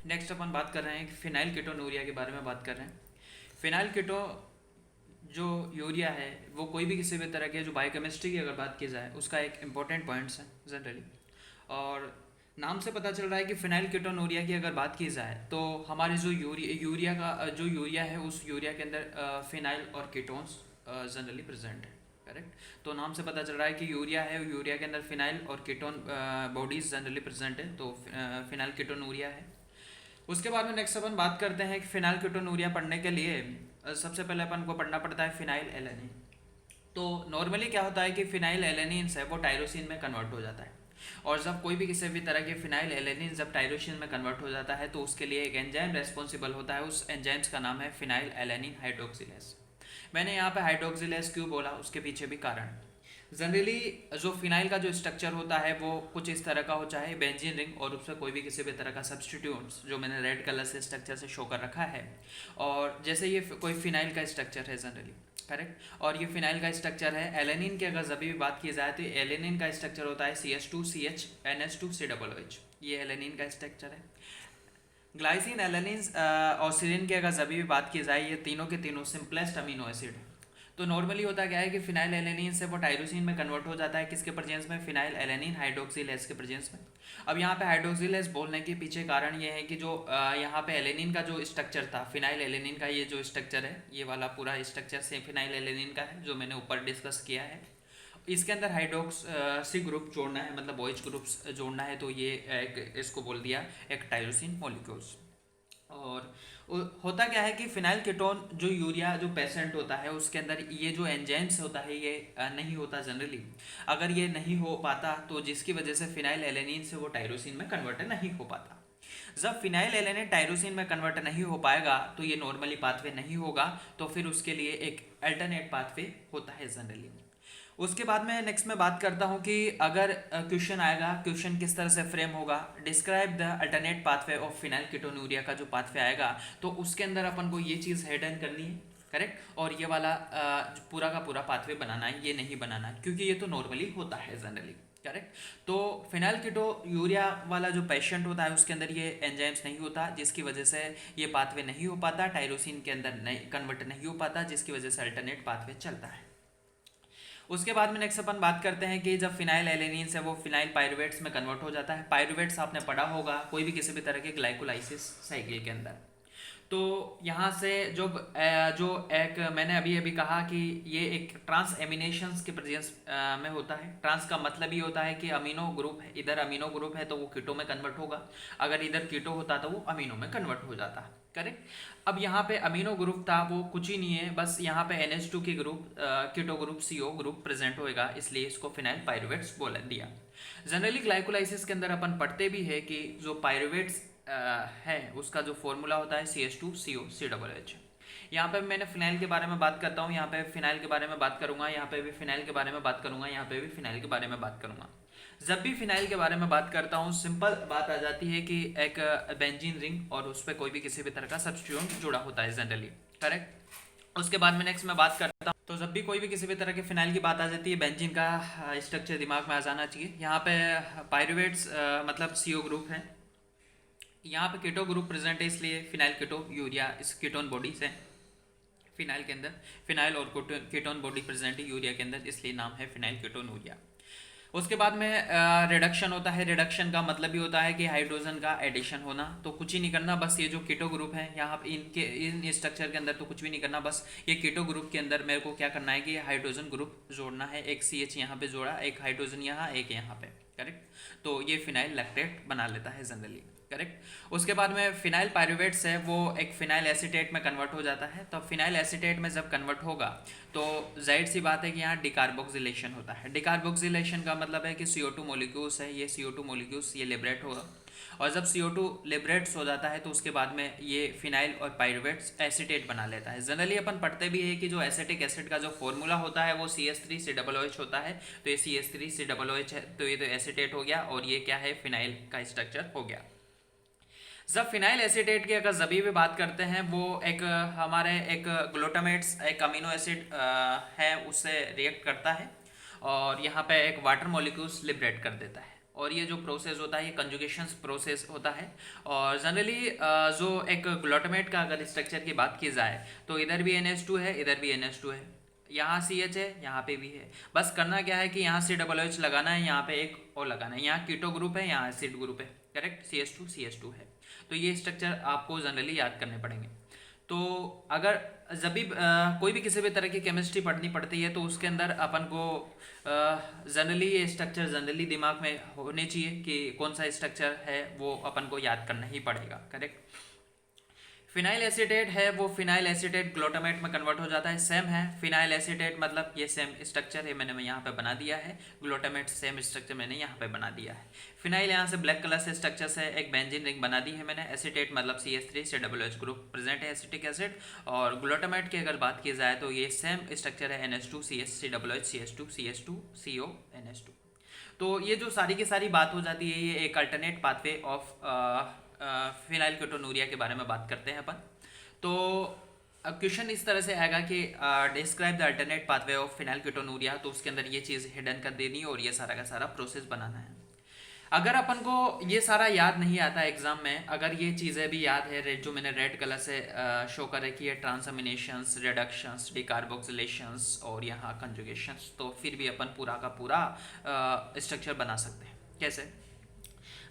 Next अपन बात कर रहे हैं कि फिनाइल कीटोनूरिया के बारे में बात कर रहे हैं। फिनाइल कीटो जो यूरिया है वो कोई भी किसी भी तरह के जो बायोकेमिस्ट्री की अगर बात की जाए उसका एक इम्पॉर्टेंट पॉइंट्स है जनरली। और नाम से पता चल रहा है कि फिनाइल कीटोनूरिया की अगर बात की जाए तो हमारे जो यूरिया का जो यूरिया है उस यूरिया के अंदर फिनाइल और कीटोन्स जनरली प्रेजेंट है। करेक्ट। तो नाम से पता चल रहा है कि यूरिया है, यूरिया के अंदर फिनाइल और कीटोन बॉडीज जनरली प्रेजेंट है, तो फिनाइल कीटोनूरिया है। उसके बाद में नेक्स्ट अपन बात करते हैं कि फिनाइल कीटोनूरिया पढ़ने के लिए सबसे पहले अपन को पढ़ना पड़ता है फिनाइल एलेनिन। तो नॉर्मली क्या होता है कि फिनाइल एलेनिन है वो टायरोसिन में कन्वर्ट हो जाता है। और जब कोई भी किसी भी तरह के फिनाइल एलेनिन जब टायरोसिन में कन्वर्ट हो जाता है तो उसके लिए एक एंजाइम रेस्पॉन्सिबल होता है। उस एंजाइम्स का नाम है फिनाइल एलेनिन हाइड्रोक्सिलेज। मैंने यहाँ पे हाइड्रोक्सिलेज क्यों बोला, उसके पीछे भी कारण। जनरली जो फिनाइल का जो स्ट्रक्चर होता है वो कुछ इस तरह का हो, चाहे बेंजीन रिंग और उसमें कोई भी किसी भी तरह का सब्सटीट्यूट्स जो मैंने रेड कलर से स्ट्रक्चर से शो कर रखा है। और जैसे ये कोई फिनाइल का स्ट्रक्चर है जनरली। करेक्ट। और ये फिनाइल का स्ट्रक्चर है। एलेनिन की अगर जब भी बात की जाए तो एलेनिन का स्ट्रक्चर होता है CH2CH NH2COOH। ये एलेनिन का स्ट्रक्चर है। ग्लाइसिन, एलेनिन और सिरिन की अगर जब भी बात की जाए ये तीनों के तीनों सिंपलेस्ट अमीनो एसिड है। तो नॉर्मली होता क्या है कि फिनाइल एलेनिन से वो टायरोसिन में कन्वर्ट हो जाता है, किसके प्रेजेंस में, फिनाइल एलेनिन हाइड्रोक्सिलेज के प्रेजेंस में। अब यहाँ पे हाइड्रोक्सिलेज बोलने के पीछे कारण ये है कि जो यहाँ पे एलेनिन का जो स्ट्रक्चर था, फिनाइल एलेनिन का ये जो स्ट्रक्चर है, ये वाला पूरा स्ट्रक्चर से फिनाइल एलेनिन का है जो मैंने ऊपर डिस्कस किया है। इसके अंदर हाइड्रोक्सी ग्रुप जोड़ना है, मतलब OH ग्रुप जोड़ना है, तो ये एक इसको बोल दिया एक टायरोसिन मॉलिक्यूल्स। और होता क्या है कि फिनाइल कीटोन जो यूरिया जो पेशेंट होता है उसके अंदर ये जो एंजाइम्स होता है ये नहीं होता जनरली। अगर ये नहीं हो पाता तो जिसकी वजह से फिनाइल एलेनिन से वो टायरोसिन में कन्वर्ट नहीं हो पाता। जब फिनाइल एलेनिन टायरोसिन में कन्वर्ट नहीं हो पाएगा तो ये नॉर्मली पाथवे नहीं होगा, तो फिर उसके लिए एक अल्टरनेट पाथवे होता है जनरली। उसके बाद में नेक्स्ट में बात करता हूँ कि अगर क्वेश्चन आएगा, क्वेश्चन किस तरह से फ्रेम होगा, describe the alternate pathway of phenyl ketonuria का जो पाथवे आएगा तो उसके अंदर अपन को ये चीज़ हेडन करनी है। करेक्ट। और ये वाला पूरा का पूरा पाथवे बनाना है, ये नहीं बनाना है क्योंकि ये तो नॉर्मली होता है जनरली। करेक्ट। तो फिनाइल कीटो यूरिया वाला जो पेशेंट होता है उसके अंदर ये एंजाइम्स नहीं होता, जिसकी वजह से ये पाथवे नहीं हो पाता, टायरोसिन के अंदर नहीं कन्वर्ट नहीं हो पाता, जिसकी वजह से अल्टरनेट पाथवे चलता है। उसके बाद में नेक्स्ट अपन बात करते हैं कि जब फिनाइल एलेनिन है वो फिनाइल पायरुवेट्स में कन्वर्ट हो जाता है। पायरुवेट्स आपने पढ़ा होगा कोई भी किसी भी तरह के ग्लाइकोलाइसिस साइकिल के अंदर। तो यहाँ से जो एक मैंने अभी अभी कहा कि ये एक ट्रांस एमिनेशंस के प्रेजेंस में होता है। ट्रांस का मतलब ही होता है कि अमीनो ग्रुप है, इधर अमीनो ग्रुप है तो वो कीटो में कन्वर्ट होगा, अगर इधर कीटो होता तो वो अमीनो में कन्वर्ट हो जाता। करेक्ट। अब यहाँ पे अमीनो ग्रुप था वो कुछ ही नहीं है, बस यहाँ पे NH2 के group keto group CO group present होएगा, इसलिए इसको फिनाइल पायरुवेट्स बोल दिया। जनरली ग्लाइकोलाइसिस के अंदर अपन पढ़ते भी है कि जो पायरुवेट्स है उसका जो फॉर्मूला होता है CH2COCOH। यहाँ पे मैंने फिनाइल के बारे में बात करता हूँ, यहाँ पे फिनाइल के बारे में बात करूंगा, यहाँ पे भी फिनाइल के बारे में बात करूंगा, यहाँ पे भी फिनाइल के बारे में बात करूंगा। जब भी फिनाइल के बारे में बात करता हूँ सिंपल बात आ जाती है कि एक बेंजीन रिंग और उस पर कोई भी किसी भी तरह का सब्स्टिट्यूएंट जुड़ा होता है जनरली। करेक्ट। उसके बाद में नेक्स्ट मैं बात करता हूँ, तो जब भी कोई भी किसी भी तरह के फिनाइल की बात आ जाती है बेंजीन का स्ट्रक्चर दिमाग में आ जाना चाहिए। यहाँ पे पायरुवेट्स मतलब CO ग्रुप है, यहाँ पे कीटो ग्रुप प्रेजेंट है इसलिए फिनाइल कीटो यूरिया इस कीटोन बॉडीज है। फिनाइल के अंदर फिनाइल और कीटोन बॉडी प्रेजेंट है यूरिया के अंदर, इसलिए नाम है फिनाइल कीटोनूरिया। उसके बाद में रिडक्शन होता है। रिडक्शन का मतलब ही होता है कि हाइड्रोजन का एडिशन होना। तो कुछ ही नहीं करना, बस ये जो कीटो ग्रुप है यहाँ पे इनके इन स्ट्रक्चर के अंदर तो कुछ भी नहीं करना, बस ये कीटो ग्रुप के अंदर मेरे को क्या करना है कि हाइड्रोजन ग्रुप जोड़ना है। एक CH यहाँ पे जोड़ा, एक हाइड्रोजन यहाँ, एक यहाँ पे। करेक्ट। तो ये फिनाइल लैक्टेट बना लेता है जनरली। करेक्ट। उसके बाद में फिनाइल पायरुवेट्स है वो एक फिनाइल एसीटेट में कन्वर्ट हो जाता है। तो फिनाइल एसीटेट में जब कन्वर्ट होगा तो जाहिर सी बात है कि यहाँ डिकार्बोक्सिलेशन होता है। डिकार्बोक्सिलेशन का मतलब है कि CO2 मॉलिक्यूल्स है, ये CO2 मॉलिक्यूल्स ये लिबरेट होगा, और जब CO2 लिबरेट्स हो जाता है तो उसके बाद में ये फिनाइल और पायरुवेट्स एसीटेट बना लेता है। जनरली अपन पढ़ते भी है कि जो एसिटिक एसिड का जो फॉर्मूला होता है वो CH3COOH होता है, तो ये CH3COOH है, तो ये तो एसीटेट हो गया, और ये क्या है, फिनाइल का स्ट्रक्चर हो गया। जब फिनाइल एसीटेट की अगर जभी भी बात करते हैं वो एक हमारे एक ग्लूटामेट्स एक अमीनो एसिड है उससे रिएक्ट करता है, और यहाँ पे एक वाटर मॉलिक्यूल्स लिबरेट कर देता है। और ये जो प्रोसेस होता है ये कंजुगेशन प्रोसेस होता है। और जनरली जो एक ग्लूटामेट का अगर स्ट्रक्चर की बात की जाए तो इधर भी NH2 है, इधर भी NH2 है, यहाँ CH है, यहाँ पे भी है। बस करना क्या है कि यहाँ COOH लगाना है, यहाँ पे एक और लगाना है, यहाँ कीटो ग्रुप है, यहाँ एसिड ग्रुप है, करेक्ट, CH2 है। तो ये स्ट्रक्चर आपको जनरली याद करने पड़ेंगे। तो अगर जब भी कोई भी किसी भी तरह की केमिस्ट्री पढ़नी पड़ती है तो उसके अंदर अपन को जनरली ये स्ट्रक्चर जनरली दिमाग में होने चाहिए कि कौन सा स्ट्रक्चर है वो अपन को याद करना ही पड़ेगा, करेक्ट। फिनाइल एसीटेट है वो फिनाइल एसीटेट ग्लूटामेट में कन्वर्ट हो जाता है, सेम है। फिनाइल एसीटेट मतलब ये सेम स्ट्रक्चर है, मैंने यहाँ पे बना दिया है। ग्लूटामेट सेम स्ट्रक्चर मैंने यहाँ पे बना दिया है। फिनाइल यहाँ से ब्लैक कलर से स्ट्रक्चर से एक बेंजीन रिंग बना दी है मैंने। एसीटेट मतलब CH3 COOH ग्रुप प्रेजेंट है, एसिटिक एसिड। और ग्लूटामेट की अगर बात की जाए तो ये सेम स्ट्रक्चर है, NH2 CH COOH CH2 CH2 CO NH2। तो ये जो सारी की सारी बात हो जाती है, ये एक alternate pathway of phenyl ketonuria के बारे में बात करते हैं अपन। तो क्वेश्चन इस तरह से आएगा कि describe the alternate pathway of phenyl ketonuria, तो उसके अंदर ये चीज़ हिडन कर देनी है और ये सारा का सारा प्रोसेस बनाना है। अगर अपन को ये सारा याद नहीं आता एग्जाम में, अगर ये चीज़ें भी याद है जो मैंने रेड कलर से शो कर रखी है, ट्रांसअमिनेशंस, रिडक्शंस, डिकार्बोक्सिलेशंस और यहाँ कंजुगेशंस, तो फिर भी अपन पूरा का पूरा स्ट्रक्चर बना सकते हैं। कैसे?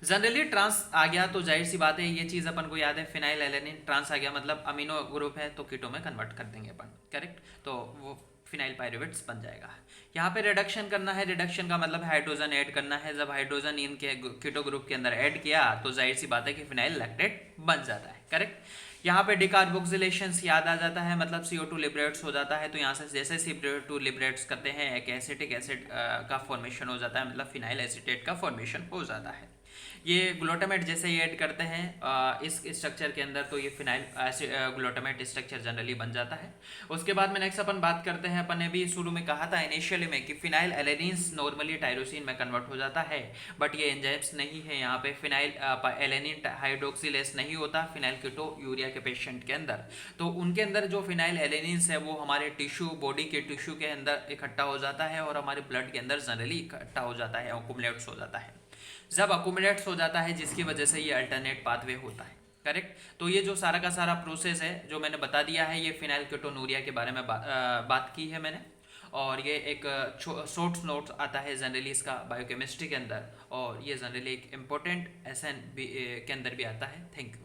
जनरली ट्रांस आ गया तो जाहिर सी बात है ये चीज़ अपन को याद है, फिनाइल एलेनिन ट्रांस आ गया मतलब अमीनो ग्रुप है तो कीटो में कन्वर्ट कर देंगे अपन, करेक्ट। तो वो फिनाइल पायरुवेट्स बन जाएगा। यहाँ पे रिडक्शन करना है, रिडक्शन का मतलब हाइड्रोजन ऐड करना है। जब हाइड्रोजन इनके कीटो ग्रुप के अंदर ऐड किया तो जाहिर सी बात है कि फिनाइल लैक्टेट बन जाता है, करेक्ट। यहाँ पे डिकार्बोक्सिलेशंस याद आ जाता है, मतलब CO2 लिबरेट्स हो जाता है। तो यहाँ से जैसे CO2 लिबरेट्स करते हैं एक एसिटिक एसिड का फॉर्मेशन हो जाता है, मतलब फिनाइल एसीटेट का फॉर्मेशन हो जाता है। ये ग्लूटामेट जैसे ही ऐड करते हैं इस स्ट्रक्चर के अंदर तो ये फिनाइल ग्लूटामेट स्ट्रक्चर जनरली बन जाता है। उसके बाद में नेक्स्ट अपन बात करते हैं, अपन ने भी शुरू में कहा था इनिशियली में कि फिनाइल एलेनिन्स नॉर्मली टायरोसिन में कन्वर्ट हो जाता है, बट ये एंजाइम्स नहीं है। यहाँ पे फिनाइल एलेनिन हाइड्रोक्सिलेस नहीं होता फिनाइल कीटोयूरिया के पेशेंट के अंदर। तो उनके अंदर जो फिनाइल एलेनिन्स है वो हमारे टिश्यू, बॉडी के टिश्यू के अंदर इकट्ठा हो जाता है और हमारे ब्लड के अंदर जनरली इकट्ठा हो जाता है, अक्युमुलेट्स हो जाता है। जब अक्युमुलेट्स हो जाता है जिसकी वजह से ये अल्टरनेट पाथवे होता है, करेक्ट। तो ये जो सारा का सारा प्रोसेस है जो मैंने बता दिया है, ये फिनाइल कीटोनूरिया के बारे में बात की है मैंने। और ये एक शॉर्ट नोट्स आता है जनरली इसका बायोकेमिस्ट्री के अंदर, और ये जनरली एक इम्पोर्टेंट SN के अंदर भी आता है। Thank you.